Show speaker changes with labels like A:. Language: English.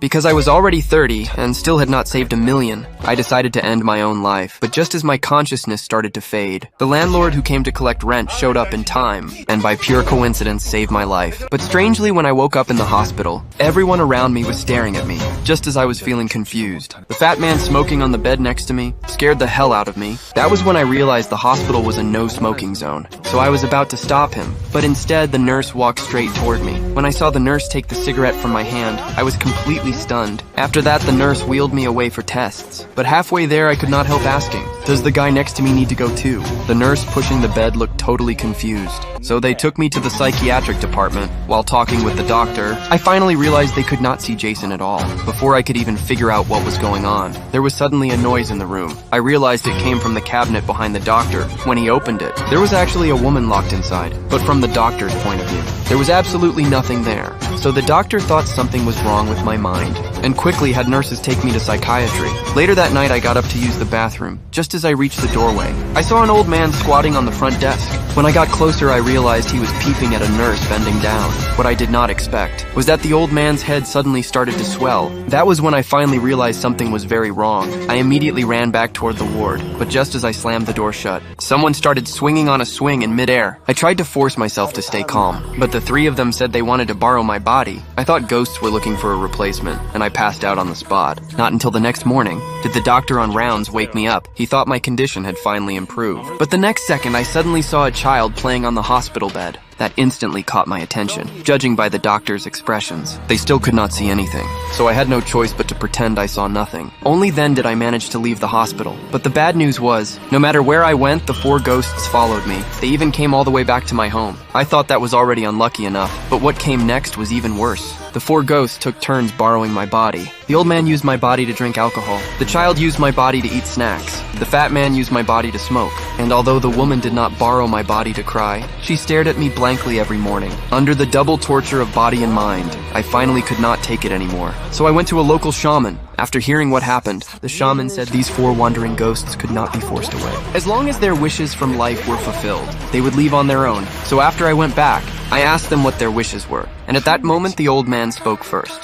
A: Because I was already 30 and still had not saved $1 million, I decided to end my own life. But just as my consciousness started to fade, the landlord who came to collect rent showed up in time, and by pure coincidence saved my life. But strangely, when I woke up in the hospital, everyone around me was staring at me, just as I was feeling confused. The fat man smoking on the bed next to me scared the hell out of me. That was when I realized the hospital was a no-smoking zone, so I was about to stop him. But instead, the nurse walked straight toward me. When I saw the nurse take the cigarette from my hand, I was completely stunned. After that, the nurse wheeled me away for tests. But halfway there, I could not help asking, does the guy next to me need to go too? The nurse pushing the bed looked totally confused. So they took me to the psychiatric department. While talking with the doctor, I finally realized they could not see Jason at all. Before I could even figure out what was going on, there was suddenly a noise in the room. I realized it came from the cabinet behind the doctor. When he opened it, there was actually a woman locked inside. But from the doctor's point of view, there was absolutely nothing there. So the doctor thought something was wrong with my mind, and quickly had nurses take me to psychiatry. Later that night, I got up to use the bathroom. Just as I reached the doorway, I saw an old man squatting on the front desk. When I got closer, I realized he was peeping at a nurse bending down. What I did not expect was that the old man's head suddenly started to swell. That was when I finally realized something was very wrong. I immediately ran back toward the ward, but just as I slammed the door shut, someone started swinging on a swing in midair. I tried to force myself to stay calm, but the three of them said they wanted to borrow my body. I thought ghosts were looking for a replacement, and I passed out on the spot. Not until the next morning did the doctor on rounds wake me up. He thought my condition had finally improved. But the next second, I suddenly saw a child playing on the hospital bed. That instantly caught my attention. Judging by the doctor's expressions, they still could not see anything, so I had no choice but to pretend I saw nothing. Only then did I manage to leave the hospital. But the bad news was, no matter where I went, the 4 ghosts followed me. They even came all the way back to my home. I thought that was already unlucky enough, but what came next was even worse. The 4 ghosts took turns borrowing my body. The old man used my body to drink alcohol. The child used my body to eat snacks. The fat man used my body to smoke. And although the woman did not borrow my body to cry, she stared at me blankly every morning. Under the double torture of body and mind, I finally could not take it anymore. So I went to a local shaman. After hearing what happened, the shaman said these 4 wandering ghosts could not be forced away. As long as their wishes from life were fulfilled, they would leave on their own. So after I went back, I asked them what their wishes were. And at that moment, the old man spoke first.